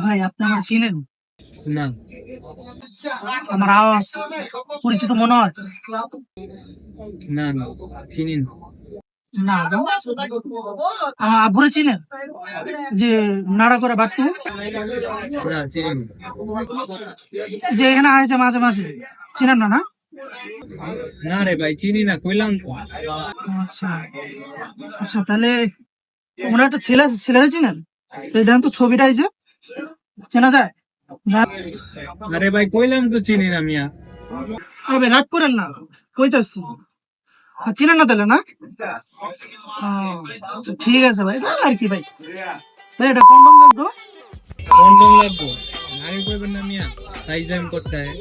ভাই আপনি আমার চিনেন? না আমার আওয়াজ পরিচিত মনে হয়? না না চিনি না। না আমার আব্বুরে চিনেন? যে নাড়া করে বাট্টু, না চিনি না। যে এখানে আয় মাঝে মাঝে, চিনেন না? না না রে ভাই চিনি না, কইলাম তো। আচ্ছা আচ্ছা, তাহলে ওনার একটা ছেলে আছে, ছেলেরা চিনেন? এই দেখেন তো ছবিটা, এই যে চেনা যায়? আরে ভাই কইলাম তো চিনি না মিয়া। আরে ভাই রাগ করেন না, কইতাছি। চিনেন না তাহলে? না ও, আচ্ছা, ঠিক আছে ভাই, তাহলে আর কি ভাই। ভাই এটা কন্ডম দেন তো। কন্ডম লাগবো? আগে কইবেন না মিয়া, সাইজ করতে হয়।